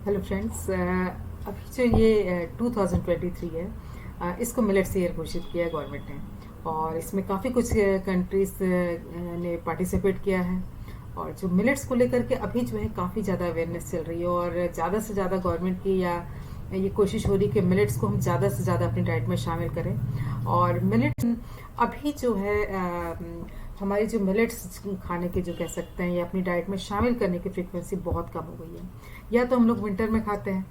Hello friends, अभी जो ये 2023 है, इसको मिलेट्स ईयर घोषित किया है गवर्नमेंट ने। और इसमें काफ़ी कुछ कंट्रीज ने पार्टिसिपेट किया है। और जो मिलेट्स को लेकर के अभी जो है काफ़ी ज़्यादा अवेयरनेस चल रही है और ज़्यादा से ज़्यादा गवर्नमेंट की या ये कोशिश हो रही है कि मिलेट्स को हम ज़्यादा से ज़्यादा अपनी डाइट में शामिल करें। और मिलेट्स अभी जो है हमारी जो मिलेट्स खाने के जो कह सकते हैं या अपनी डाइट में शामिल करने की फ्रीक्वेंसी बहुत कम हो गई है। या तो हम लोग विंटर में खाते हैं,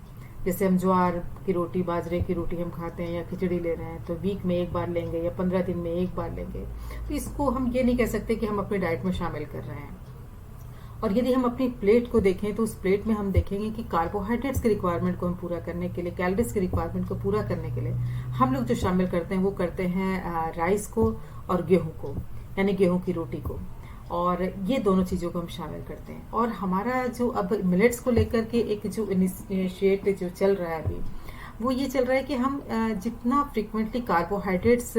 जैसे हम ज्वार की रोटी, बाजरे की रोटी हम खाते हैं या खिचड़ी ले रहे हैं तो वीक में एक बार लेंगे या 15 दिन में एक बार लेंगे। तो इसको हम ये नहीं कह सकते कि हम अपनी डाइट में शामिल कर रहे हैं। और यदि हम अपनी प्लेट को देखें तो उस प्लेट में हम देखेंगे कि कार्बोहाइड्रेट्स की रिक्वायरमेंट को हम पूरा करने के लिए, कैलोरीज की रिक्वायरमेंट को पूरा करने के लिए हम लोग जो शामिल करते हैं वो करते हैं राइस को और गेहूं को, यानी गेहूं की रोटी को। और ये दोनों चीज़ों को हम शामिल करते हैं। और हमारा जो अब मिलेट्स को लेकर के एक जो इनिशिएट जो चल रहा है अभी, वो ये चल रहा है कि हम जितना फ्रिक्वेंटली कार्बोहाइड्रेट्स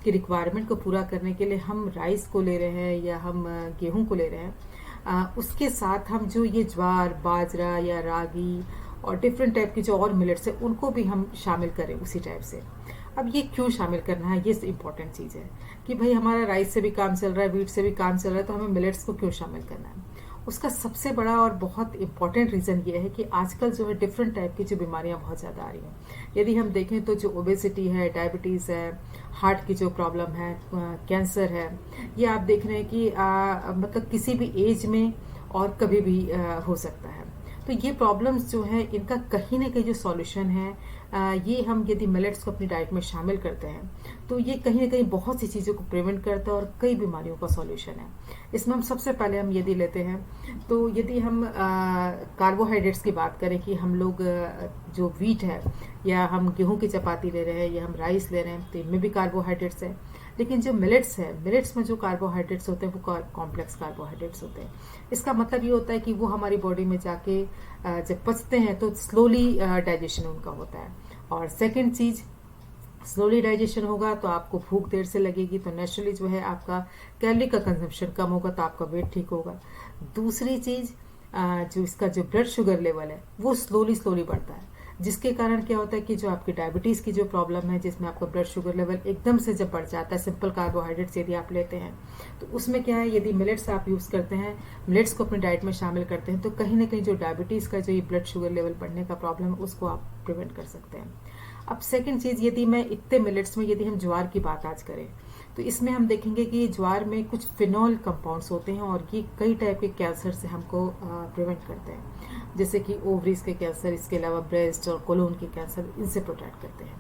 की रिक्वायरमेंट को पूरा करने के लिए हम राइस को ले रहे हैं या हम गेहूं को ले रहे हैं, उसके साथ हम जो ये ज्वार, बाजरा या रागी और डिफरेंट टाइप की जो और मिलेट्स है उनको भी हम शामिल करें उसी टाइप से। अब ये क्यों शामिल करना है, ये इम्पोर्टेंट चीज़ है कि भाई हमारा राइस से भी काम चल रहा है, वीट से भी काम चल रहा है, तो हमें मिलेट्स को क्यों शामिल करना है। उसका सबसे बड़ा और बहुत इंपॉर्टेंट रीज़न ये है कि आजकल जो है डिफरेंट टाइप की जो बीमारियां बहुत ज़्यादा आ रही हैं। यदि हम देखें तो जो ओबेसिटी है, डायबिटीज़ है, हार्ट की जो प्रॉब्लम है, कैंसर है, ये आप देख रहे हैं कि मतलब किसी भी एज में और कभी भी हो सकता है। तो ये प्रॉब्लम्स जो है इनका कहीं ना कहीं जो सॉल्यूशन है, ये हम यदि मिलेट्स को अपनी डाइट में शामिल करते हैं तो ये कहीं ना कहीं बहुत सी चीज़ों को प्रिवेंट करता है और कई बीमारियों का सॉल्यूशन है। इसमें हम सबसे पहले हम यदि लेते हैं तो यदि हम कार्बोहाइड्रेट्स की बात करें कि हम लोग जो वीट है या हम गेहूं की चपाती ले रहे हैं या हम राइस ले रहे हैं तो इनमें भी कार्बोहाइड्रेट्स है। लेकिन जो मिलेट्स है, मिलेट्स में जो कार्बोहाइड्रेट्स होते हैं वो कॉम्प्लेक्स कार्बोहाइड्रेट्स होते हैं। इसका मतलब ये होता है कि वो हमारी बॉडी में जाके जब पचते हैं तो स्लोली डाइजेशन उनका होता है। और सेकंड चीज, स्लोली डाइजेशन होगा तो आपको भूख देर से लगेगी, तो नेचुरली जो है आपका कैलोरी का कंजम्पशन कम होगा तो आपका वेट ठीक होगा। दूसरी चीज, जो इसका जो ब्लड शुगर लेवल है वो स्लोली स्लोली बढ़ता है, जिसके कारण क्या होता है कि जो आपकी डायबिटीज की जो प्रॉब्लम है, जिसमें आपका ब्लड शुगर लेवल एकदम से जब बढ़ जाता है सिंपल कार्बोहाइड्रेट्स यदि आप लेते हैं, तो उसमें क्या है, यदि मिलेट्स आप यूज करते हैं, मिलेट्स को अपनी डाइट में शामिल करते हैं, तो कहीं ना कहीं जो डायबिटीज का जो ये ब्लड शुगर लेवल बढ़ने का प्रॉब्लम है उसको आप प्रिवेंट कर सकते हैं। अब सेकेंड चीज, यदि मैं इतने मिलेट्स में यदि हम ज्वार की बात आज करें तो इसमें हम देखेंगे कि ज्वार में कुछ फिनॉल कंपाउंड्स होते हैं और ये कई टाइप के कैंसर से हमको प्रिवेंट करते हैं, जैसे कि ओवरीज के कैंसर, इसके अलावा ब्रेस्ट और कोलोन के कैंसर, इनसे प्रोटेक्ट करते हैं।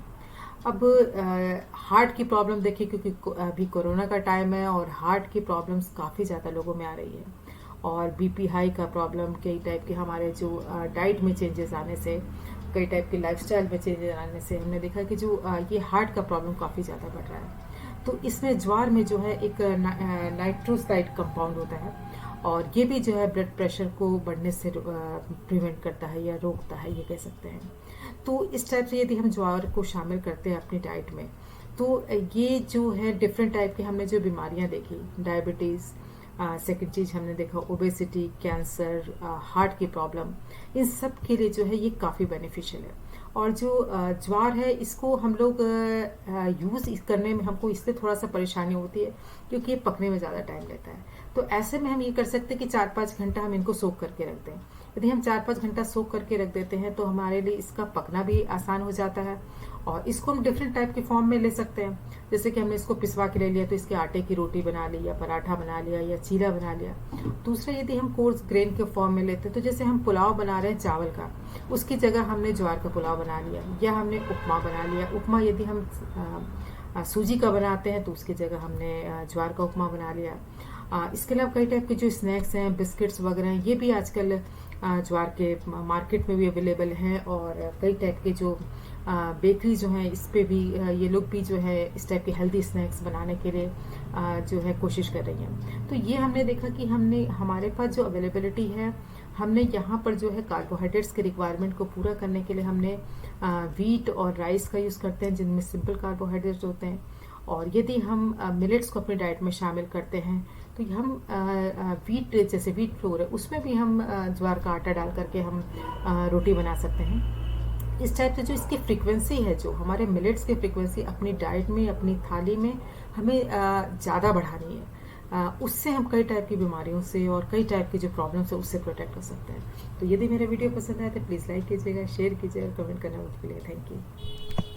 अब हार्ट की प्रॉब्लम देखिए, क्योंकि अभी कोरोना का टाइम है और हार्ट की प्रॉब्लम्स काफ़ी ज़्यादा लोगों में आ रही है। और बीपी हाई का प्रॉब्लम, कई टाइप के हमारे जो डाइट में चेंजेस आने से, कई टाइप के लाइफस्टाइल में चेंजेस आने से हमने देखा कि जो ये हार्ट का प्रॉब्लम काफ़ी ज़्यादा बढ़ रहा है। तो इसमें ज्वार में जो है एक नाइट्रोसाइड कंपाउंड होता है और ये भी जो है ब्लड प्रेशर को बढ़ने से प्रिवेंट करता है या रोकता है, ये कह सकते हैं। तो इस टाइप से यदि हम ज्वार को शामिल करते हैं अपनी डाइट में तो ये जो है डिफरेंट टाइप के हमने जो बीमारियां देखी, डायबिटीज़, सेकेंड चीज हमने देखा ओबेसिटी, कैंसर, हार्ट की प्रॉब्लम, इन सब के लिए जो है ये काफ़ी बेनिफिशियल है। और जो ज्वार है इसको हम लोग यूज़ करने में हमको इससे थोड़ा सा परेशानी होती है क्योंकि ये पकने में ज़्यादा टाइम लेता है। तो ऐसे में हम ये कर सकते हैं कि 4-5 घंटा हम इनको सोक करके रख दें। यदि हम 4-5 घंटा सोक करके रख देते हैं तो हमारे लिए इसका पकना भी आसान हो जाता है। और इसको हम डिफरेंट टाइप के फॉर्म में ले सकते हैं, जैसे कि हमने इसको पिसवा के ले लिया तो इसके आटे की रोटी बना ली या पराठा बना लिया या चीला बना लिया। दूसरा, यदि हम कोर्स ग्रेन के फॉर्म में लेते हैं तो जैसे हम पुलाव बना रहे हैं चावल का, उसकी जगह हमने ज्वार का पुलाव बना लिया या हमने उपमा बना लिया। उपमा यदि हम सूजी का बनाते हैं तो उसकी जगह हमने ज्वार का उपमा बना लिया। इसके अलावा कई टाइप के जो स्नैक्स हैं, बिस्किट्स वगैरह हैं, ये भी आजकल ज्वार के मार्केट में भी अवेलेबल हैं। और कई टाइप के जो बेकरी जो हैं इस पे भी ये लोग भी जो है इस टाइप के हेल्दी स्नैक्स बनाने के लिए जो है कोशिश कर रही हैं। तो ये हमने देखा कि हमने हमारे पास जो अवेलेबिलिटी है, हमने यहाँ पर जो है कार्बोहाइड्रेट्स के रिक्वायरमेंट को पूरा करने के लिए हमने वीट और राइस का यूज़ करते हैं जिनमें सिंपल कार्बोहाइड्रेट्स होते हैं। और यदि हम मिलेट्स को अपनी डाइट में शामिल करते हैं तो हम वीट, जैसे वीट फ्लोर है उसमें भी हम ज्वार का आटा डाल करके हम रोटी बना सकते हैं। इस टाइप से जो इसकी फ्रीक्वेंसी है, जो हमारे मिलेट्स की फ्रीक्वेंसी अपनी डाइट में, अपनी थाली में हमें ज़्यादा बढ़ानी है। उससे हम कई टाइप की बीमारियों से और कई टाइप की जो प्रॉब्लम्स है उससे प्रोटेक्ट हो सकते हैं। तो यदि मेरा वीडियो पसंद आए तो प्लीज़ लाइक कीजिएगा, शेयर कीजिएगा, कमेंट करना मत भूलिएगा। Thank you.